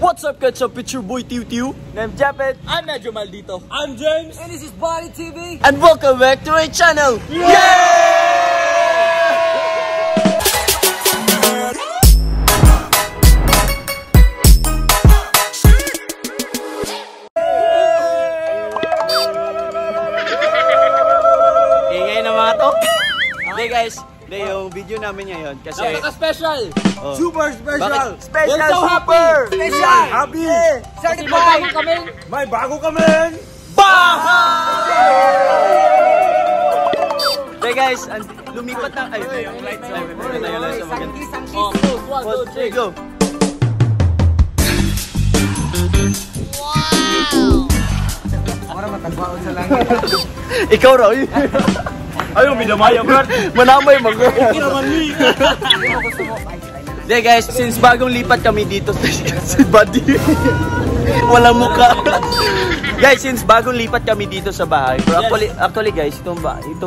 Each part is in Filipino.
What's up, guys? It's your boy Tiu Tiu. I'm Japet. I'm Medyo Maldito. I'm James. And this is Body TV. And welcome back to my channel. Yay! Ingay na mga to. Okay guys, yung video namin ngayon kasi Napaka-special. Super special. Special, We're so super Special. Happy. Kasi may bago kami. May bago kami. Okay guys, lumipat na kayo. Yung lights Go. Para matagbaon sa langit. Ikaw Roy. Ayaw, minamaya bro. Manamay mag. Okay naman ni. Okay guys, since bagong lipat kami dito sa Buddy. Walang muka. Guys, since bagong lipat kami dito sa bahay. Pero actually guys, itong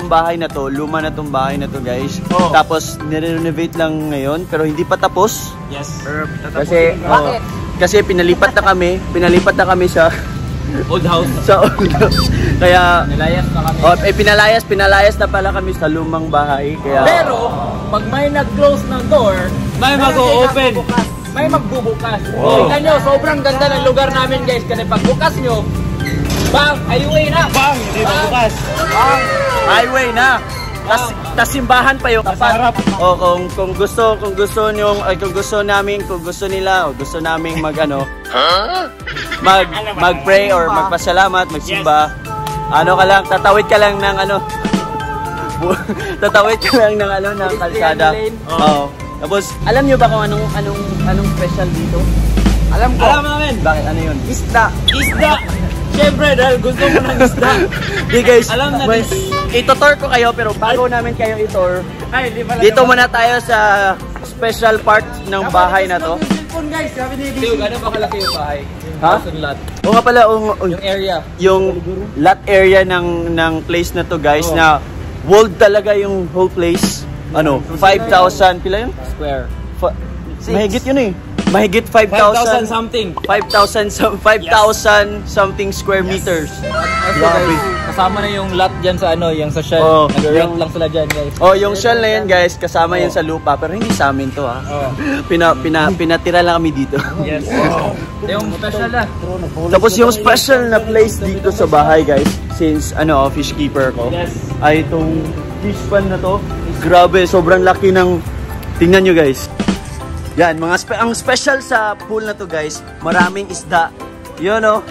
bahay na to, luma na tong bahay na to guys. Oh. Tapos nire-renovate lang ngayon pero hindi pa tapos. Yes. Kasi pinalipat na kami sa Old house. sa kaya Nilayas na kami. pinalayas na pala kami sa lumang bahay kaya Pero, pag may nag-close ng door, may mag-o-open. May magbubukas. Wow. Tingnan nyo, sobrang ganda ng lugar namin guys. Kasi pag bukas nyo, bang, highway na. Bang, hindi magbukas. highway na. Tas simbahan pa yung Sarap. O kung gusto naming mag-pray or magpasalamat, magsimba. Ano ka lang, tatawid ka lang ng ng kalsada. Oo. Tapos alam niyo ba kung anong special dito? Alam namin. Bakit ano 'yun? Isda. Siyempre, dahil gusto mo ng isda. Di guys, Alam na ito-tour ko kayo pero bago namin kayo i-tour, dito muna tayo sa special part ng bahay na to. Guys, sabi ni Tiyo, gano'n ba kalaki yung bahay? Ha? Yung lot. O nga pala, Yung area. yung lot area ng place na to guys na walled talaga yung whole place. 5,000 pila yun? Square. Mahigit yun eh. Mahigit 5,000 something. 5,000 something square meters. Grabe. Kasama na yung lot dyan sa yung sa shell. Oh, Nag-rent lang sila dyan guys. Yung shell na yan guys, kasama yan sa lupa pero hindi sa amin to ha. Pinatira lang kami dito. Yes. Yung special na. Tapos yung special na place dito sa bahay guys, since fish keeper ko, Yes. ay itong fish pan na to. Grabe, sobrang laki ng, tingnan nyo guys. Yan, ang special sa pool na to guys, maraming isda. Yun o.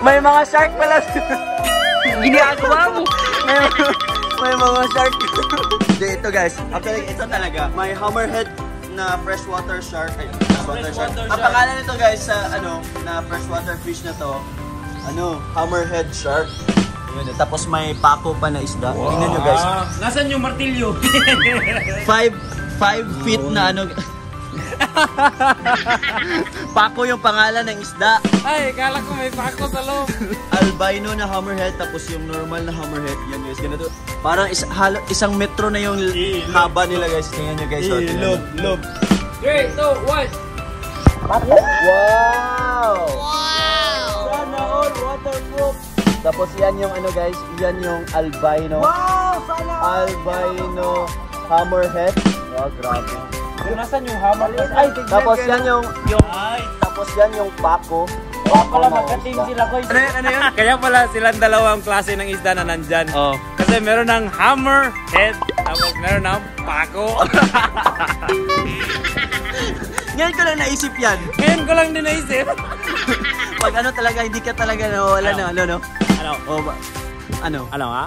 May mga shark pala. Ginagawa mo. May mga shark. Ito guys, actually ito talaga. May hammerhead na freshwater shark. Freshwater shark. Ang pangalan nito guys sa na freshwater fish na to, hammerhead shark. Yun, tapos may pako pa na isda. Wow. Tingnan nyo guys. Nasaan yung martilyo? 5 feet na pako yung pangalan ng isda. Ay, kala ko may pako sa loob. Albino na hammerhead, tapos yung normal na hammerhead. Yan guys, ganito. Parang isang metro na yung haba nila guys. Tingnan nyo guys. Lob. 3, 2, 1. Wow! Sana all waterproof. Tapos yan yung guys, yan yung albino. Wow, sana. Albino hammerhead. Wow, grabe. Nasaan yung hammerhead? Ay, tapos yan yung pako. Pala magka-team sila ko. Ano yun? Kaya pala silang dalawang klase ng isda na nandyan. Oh. Kasi meron ng hammerhead, tapos meron ng pako. Ngayon ko lang naisip yan. Ngayon ko lang din naisip. Pag talaga, hindi ka talaga nawala na, Ano? Ano ha?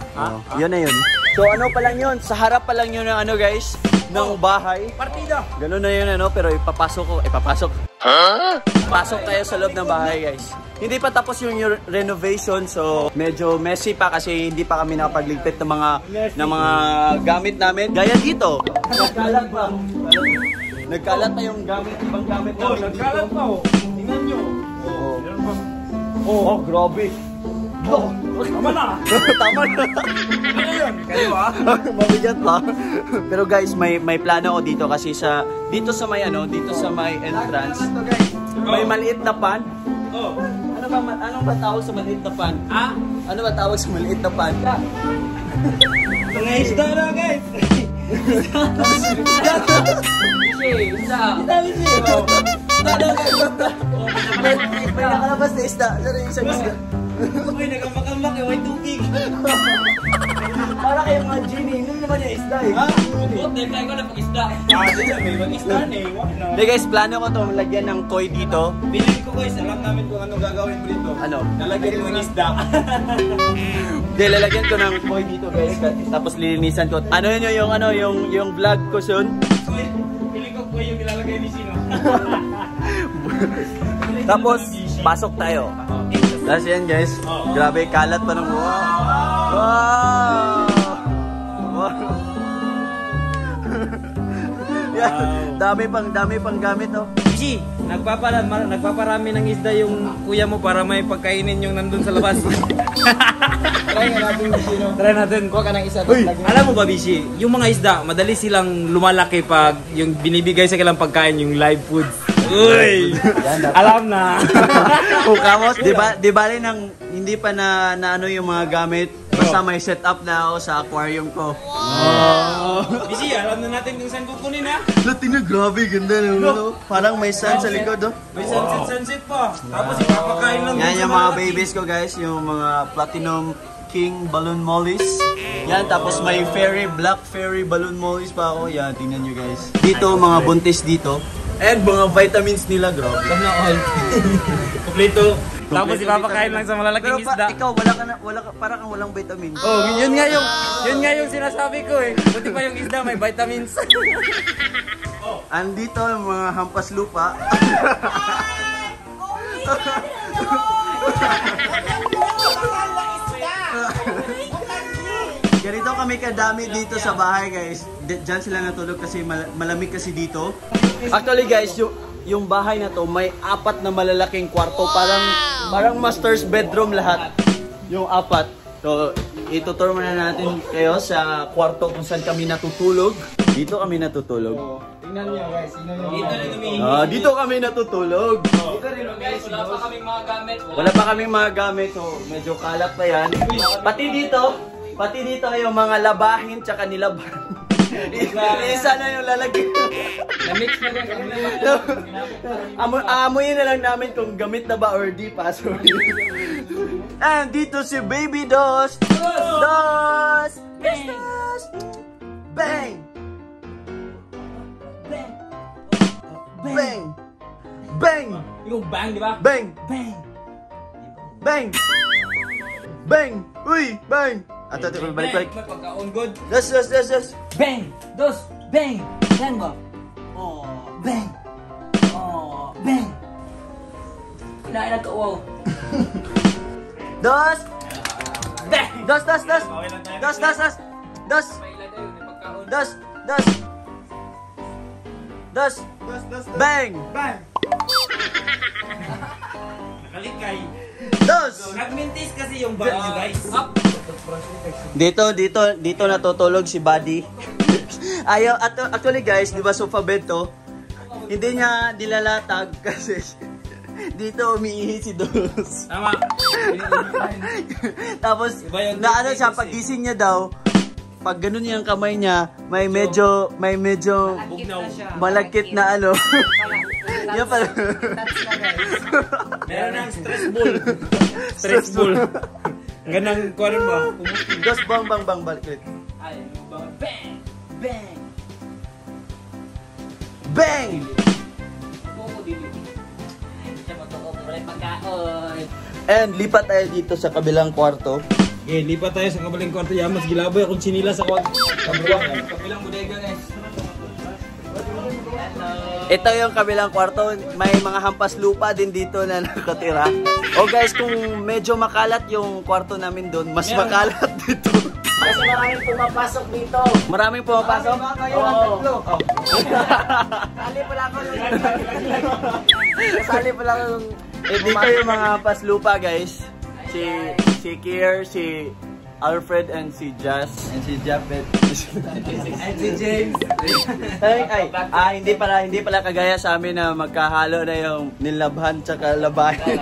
Yun na yun. So pa lang yun, sa harap pa lang yun ng guys, ng bahay. Partida. Ganun na yun pero ipapasok. Pasok tayo sa loob ng bahay guys. Hindi pa tapos yung renovation so medyo messy pa kasi hindi pa kami nakapagligpit ng mga gamit namin. Gaya dito. Nagkalat pa yung ibang gamit namin. Nagkalat pa Tingnan nyo. Oh, grabe. Tama na. Tama na. Kaliwa. Mabigat ba? Pero guys, may plano ako dito kasi dito sa may entrance. May maliit na pan. Oh. Anong ba tawag sa maliit na pan? Ah? Ano ba tawag sa maliit na pan? Mga isda na guys. May nakalabas na isda. Sorry, isang isda. Uy, nagkamakambak eh. May tubig. Para kayong mga genie. Hindi naman yung isda eh. Ha? Bukot, dahil tayo ko na pag-isda. May mag-isda na eh. Hindi guys, plano ko to lagyan ng koi dito. Bilhin ko guys, alam namin kung ano gagawin mo dito. Ano? Nalagyan mo ng isda. Hindi, lalagyan ko ng koi dito guys. Tapos lilinisan ko. Ano yun yung vlog ko soon? Piling ko po yung ilalagay ni Sino. Tapos, pasok tayo. Tapos yan guys. Grabe, kalat pa ng wow. Yan, dami pang gamit oh. G, nagpaparami ng isda yung kuya mo para may pagkainin yung nandun sa labas. Try nga natin, Sino. Try natin. Kuha ka ng isa. Alam mo ba, Bishi, yung mga isda, madali silang lumalaki pag yung binibigay sa kanilang pagkain, yung live foods. Uy! Alam na. Kamot, di ba rin hindi pa na ano yung mga gamit. Basta may setup na ako sa aquarium ko. Bishi, alam na natin kung saan kukunin ha. Tingnan, grabe, ganda no? Parang may sun sa likod oh. May sunset pa. Tapos ipapakain lang. Yan yung mga babies ko guys, yung mga Platinum King Balloon Mollies. Yan, tapos may Black Fairy Balloon Mollies pa ako. Yan, tingnan nyo guys. Dito, mga buntis dito. And mga vitamins nila, grabe. Sana all. Kompleto. Tapos ipapakain lang sa malalaking Pero isda. ikaw, parang kang walang vitamins. Oh, yun nga yung sinasabi ko eh. Buti pa yung isda may vitamins. Andito yung mga hampas lupa. Ganito kami kadami dito sa bahay guys. Diyan sila natulog kasi malamig kasi dito. Actually guys, yung bahay na to may 4 na malalaking kwarto. Parang master's bedroom lahat. Yung 4. So, itutur muna natin kayo sa kwarto kung saan kami natutulog. Dito kami natutulog. Tingnan niyo guys, Dito kami natutulog. Dito rin guys, wala pa kaming mga gamit. Wala pa kaming mga gamit, so medyo kalat pa yan. Pati dito yung mga labahin tsaka nilaban. Isa na yung lalagyan. Na-mix na lang kami. Amuyin na lang namin kung gamit na ba or di pa. Sorry. And dito si Baby Dos. Dos! Dos! Bang! Bang! Bang! Yung bang, di ba? Bang! Bang! Bang! Uy! Bang! Ato, balik. May pagka-on good. Dos! Bang! Dos! Bang! Bang ba? Oh! Bang! Oh! Bang! Kinain na to, wow. Dos! Bang! Dos! Dos! Bang! Bang! Nakalikay. Dos! Nagmintis kasi yung bang nyo guys. Dito natutulog si Buddy. Actually guys, di ba sofa bed to? Hindi niya nilalatag kasi dito umiihi si Dos. Tama. Tapos, na siya, pagising niya daw, pag ganun yung kamay niya, may medyo malagkit na Yan pala. Meron ng stress ball. Ganang kuwaran ba? Dos, bang, balik ulit. Bang! Bang! Bang! And lipat tayo dito sa kabilang kwarto. Okay, lipat tayo sa kabilang kwarto. Mas gilaboy akong sinila sa kwarto. Kabilang bodega guys. Ito yung kabilang kwarto. May mga hampas lupa din dito na nakatira. O guys, kung medyo makalat yung kwarto namin doon, mas makalat dito. Kasi maraming pumapasok dito. Maraming pumapasok? Oo. Sali pala ako Sali pala yung... dito yung mga hampas lupa guys. si Kier, si Alfred, and si Jazz, and si Japet. And si James. Hindi pala kagaya sa amin na magkahalo na yung nilabhan tsaka labahin.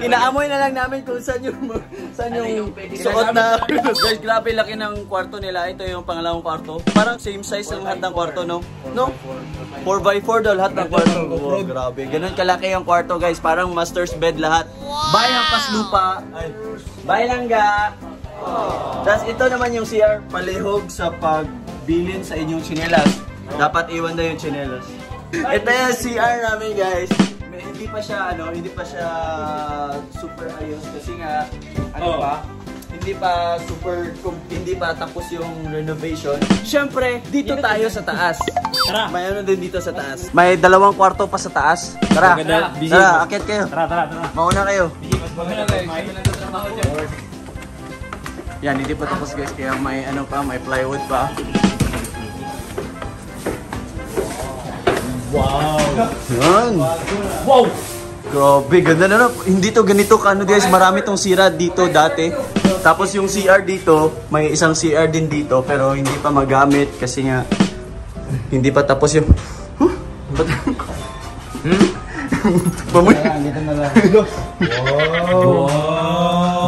Inaamoy na lang namin kung saan yung suot na. Guys, grabe laki ng kwarto nila. Ito yung pangalawang kwarto. Parang same size ng lahat ng kwarto, no? No? 4x4 daw lahat ng kwarto. Oh, grabe. Ganun kalaki yung kwarto, guys. Parang master's bed lahat. Bahay ng paslupa. Bahay langga. Tapos ito naman yung CR. Palihog sa pagbilin sa inyong tsinelas. Dapat iwan na yung tsinelas. Ito yung CR namin, guys. Hindi pa siya super ayos kasi nga hindi pa tapos yung renovation. Syempre, dito tayo sa taas. Tara. May ano din dito sa taas. May 2 kwarto pa sa taas. Tara. Tara, akit kayo. Tara. Mauna kayo. May nagtatrabaho dyan. Yan, hindi pa tapos guys, kaya may may plywood pa. Wow. Yan. Wow. Grabe, ganda na. Hindi to ganito guys, marami tong sira dito dati. Tapos yung CR dito, may isang CR din dito pero hindi pa magamit kasi nga hindi pa tapos yung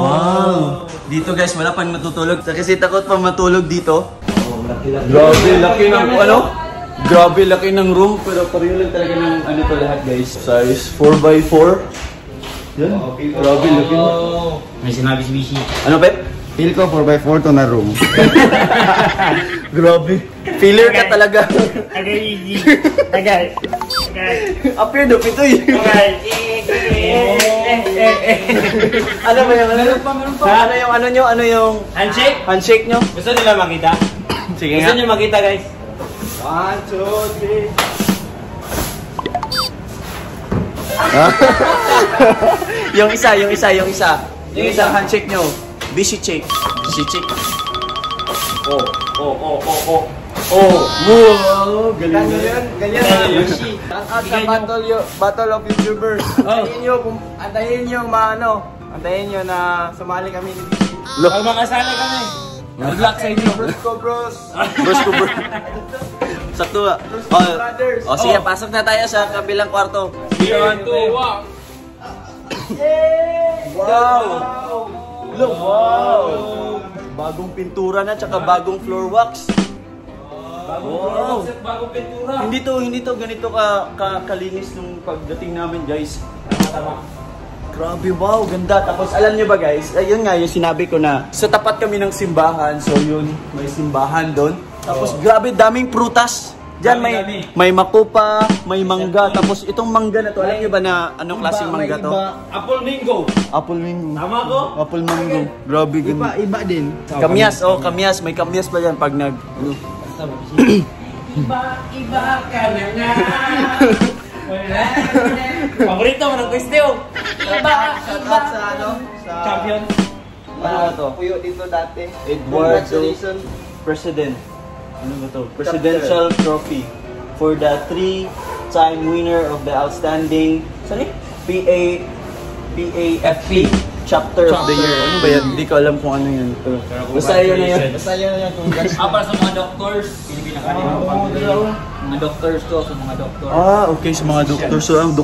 Wow. Dito guys, wala pang matutulog kasi takot pa matulog dito. Grabe, laki ng Grabe, laki ng room, pero pareho lang talaga ng to lahat guys. Size 4x4. Yan, grabe, laki. May sinabi si Bishi. Ano, Pep? Feel ko 4x4 to na room. Grabe. Feeler ka talaga. Agay. Appear do, pitoy. Ano ba yung Ano yung Handshake? handshake nyo? Gusto nila makita? Sige Gusto nga. nyo makita, guys? 1, 2, 3. Yung isa handshake nyo. Bishi shake. Oh. Wow, ganyan. Bishi. At sa battle of YouTubers. Antayin nyo na sumali kami ni Bishi. Pag makasali kami. Good luck sa inyo. Bros. Sakto ba? Sige, pasok na tayo sa kabilang kwarto. 3, 2, 1. Wow! Look, wow! Bagong pintura na, tsaka bagong floor wax. Wow! Bagong pintura. Hindi to ganito kalinis nung pagdating namin, guys. Tama. Grabe, wow, ganda. Tapos alam nyo ba guys, ayun nga yung sinabi ko na sa tapat kami ng simbahan, so yun, may simbahan doon. Tapos grabe, daming prutas. Diyan may makupa, may mangga. Tapos itong mangga na to, alam nyo ba na anong klaseng mangga to? Apple Mingo. Apple mango. Tama ko? Apple mango. Grabe, ganda. Iba din. Kamyas, kamyas. May kamyas pa yan pag nag... Iba ka na nga. Paborito mo ng Kwestiyo. Iba. Sa Champion. Ano to? Puyo dito dati. Eduardo President. Ano ba to? Presidential Trophy for the 3-time winner of the outstanding PAFP Chapter of the Year. Ano ba yan? Hindi ko alam kung ano yan. Basta yun na yun. Basta yun yung congrats. Para sa mga doctors. Pilipina ka rin. Mga doctors to, sa mga doctors. Okay, sa mga doctors. So, ang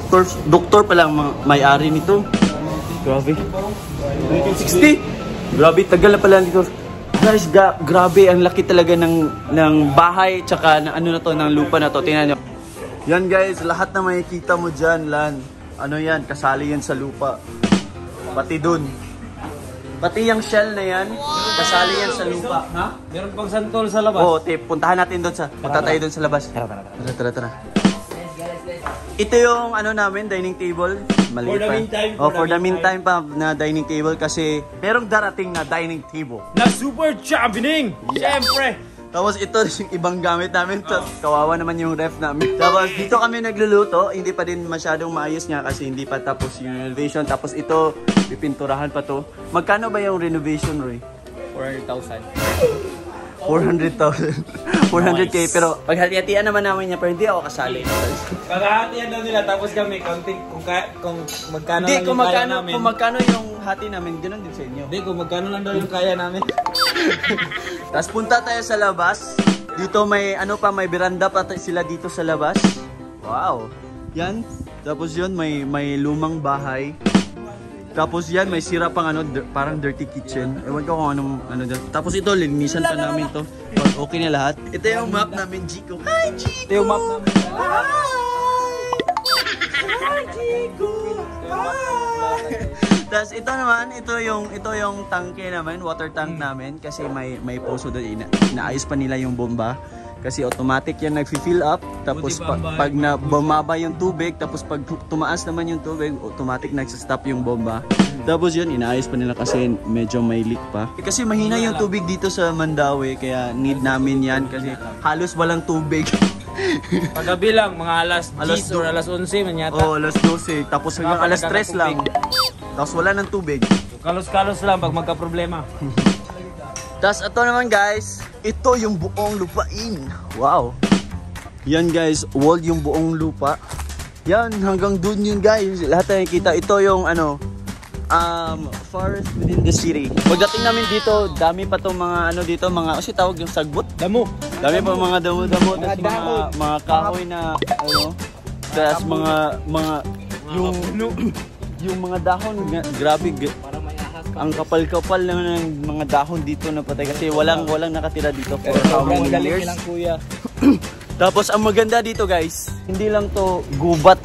doktor pala ang may-ari nito. Grabe. 1960? Grabe, tagal na pala dito. Guys, grabe, ang laki talaga ng bahay tsaka ng lupa na to. Tingnan nyo. Yan guys, lahat na makikita mo dyan, Lan. Ano yan, kasali yan sa lupa. Pati dun. Pati yung shell na yan, kasali yan sa lupa. Ha? Meron pang santol sa labas. Oo, puntahan natin doon punta tayo doon sa labas. Tara. Ito yung namin, dining table. Maliit For the meantime, for the meantime pa na dining table kasi merong darating na dining table. Na super championing! Siyempre! Tapos ito yung ibang gamit namin. Kawawa naman yung ref namin. Tapos dito kami nagluluto. Hindi pa din masyadong maayos nga kasi hindi pa tapos yung renovation. Tapos ito, pipinturahan pa to. Magkano ba yung renovation, Roy? 400,000. 400,000. 400k, pero paghati-hatian naman namin niya, pero hindi ako kasali. Pagkahatian daw nila, tapos kami, kung magkano Hindi, lang yung kaya namin. kung magkano yung hati namin, ganoon din sa inyo. Hindi, kung magkano lang daw yung kaya namin. Tapos punta tayo sa labas. Dito may may veranda pa sila dito sa labas. Wow. Yan. Tapos yun may lumang bahay. Tapos yan may sira pang parang dirty kitchen. Ewan ko kung ano dyan. Tapos ito linisan pa namin to. Pag okay na lahat. Ito yung map namin, Chico. Hi, Chico. Ito yung map namin. Hi, Chico. Hi. Tapos ito naman, ito yung tangke namin, water tank namin kasi may poso doon. Inaayos pa nila yung bomba. Kasi automatic yan nag-fill up. Tapos pag bumaba yung tubig, tapos pag tumaas naman yung tubig, automatic nag-stop yung bomba. Tapos yun, inaayos pa nila kasi medyo may leak pa. Kasi mahina yung tubig dito sa Mandaue, kaya need namin yan kasi halos walang tubig. Paggabi lang, mga alas 10 or alas 11 man yata. Oo, alas 12. Tapos hanggang alas 3 lang. Tapos wala ng tubig. Kalos-kalos lang pag magka-problema. Tapos ito naman guys, ito yung buong lupain. Wow. Yan guys, wall yung buong lupa. Yan, hanggang dun yun guys. Lahat na nakikita. Ito yung forest within the city. Pagdating namin dito, dami pa tong mga dito, mga tawag yung sagbot. Damo. Dami pa mga damo-damo, tapos mga kahoy na tapos mga yung mga dahon, grabe. Ang kapal-kapal ng mga dahon dito na patay kasi walang nakatira dito for how many years. Kuya. Tapos ang maganda dito guys, hindi lang to gubat.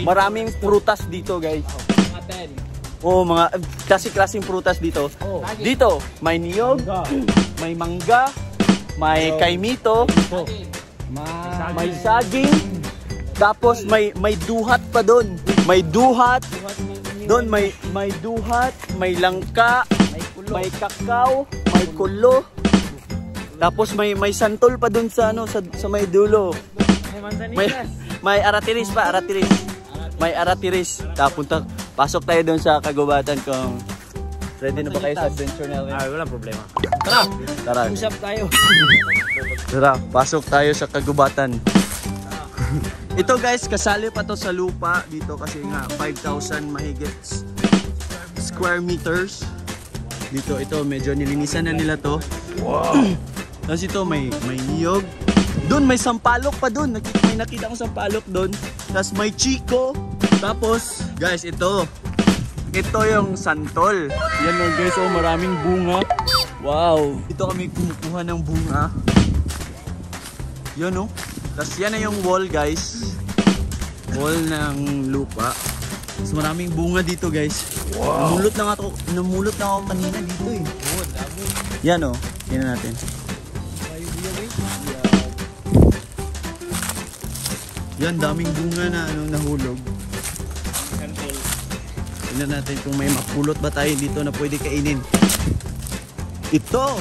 Maraming prutas dito guys. Oh, mga klaseng prutas dito. Dito, may niyog, may mangga, may kaimito, may saging, tapos may duhat pa doon. May duhat. Doon may duhat, may langka, may kakao, may kulo. Tapos may santol pa doon sa may dulo. May aratiris pa, aratiris. May aratiris. Pasok tayo doon sa kagubatan kung ready na ba kayo sa adventure natin? Walang problema. Tara. Usap tayo. Tara, pasok tayo sa kagubatan. Ito guys, kasali pa to sa lupa dito kasi nga 5,000 mahigit square meters. Dito, ito medyo nilinisan na nila to. Wow. Tapos ito may niyog. Doon may sampalok pa doon. May nakita ko sampalok doon. Tapos may chiko. Tapos guys, ito yung santol. Yan o guys, maraming bunga. Wow. Dito kami kumukuha ng bunga. Yan o. Tapos yan na yung wall guys. Wall ng lupa. Tapos maraming bunga dito guys. Wow. Namulot na ako kanina dito eh. Yan o. Yan na natin. Yan, daming bunga na nahulog. Tingnan natin kung may mapulot ba tayo dito na pwede kainin. Ito!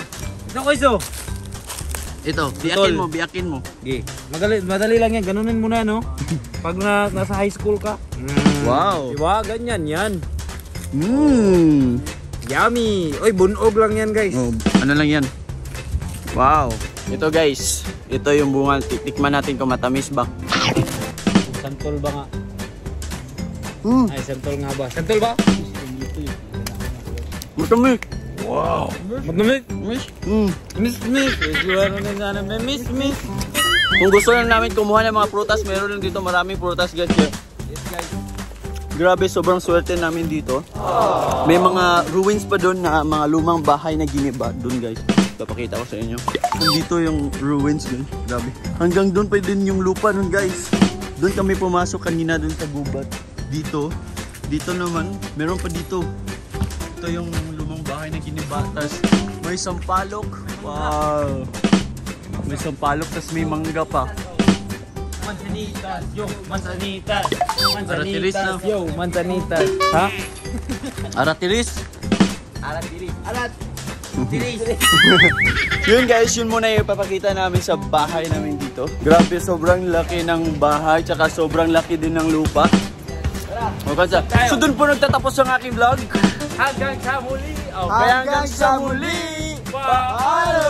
Ito ko iso! Ito, biyakin mo. Okay. Madali lang yan, ganunin mo na no? Pag nasa high school ka. Wow! Diba? Ganyan yan. Yummy! Oy, bunog lang yan guys. Oh, ano lang yan? Wow! Ito guys, ito yung bunga. Tikman natin kung matamis ba. Santol ba nga? Ay, santol nga ba? Santol ba? Matamis! Wow! Matamis? Miss. Kung gusto lang namin kumuha ng mga prutas, meron lang dito maraming prutas guys. Yes guys. Grabe, sobrang swerte namin dito. May mga ruins pa doon na mga lumang bahay na giniba doon guys. Papakita ko sa inyo. Dito yung ruins doon. Grabe. Hanggang doon pa din yung lupa doon guys. Doon kami pumasok kanina doon sa gubat. Dito naman, meron pa dito. Ito yung lumang bahay na giniba. Tapos may sampalok. Wow. May sampalok, tapos may mangga pa. Manzanitas, yo, manzanitas. Aratiris na. Yo, manzanitas. Ha? Aratiris. Aratiris. Yun guys, yun muna yung papakita namin sa bahay namin dito. Grabe, sobrang laki ng bahay, tsaka sobrang laki din ng lupa. So dun po nagtatapos ang aking vlog. Hanggang sa muli. Hanggang sa muli. Paalam!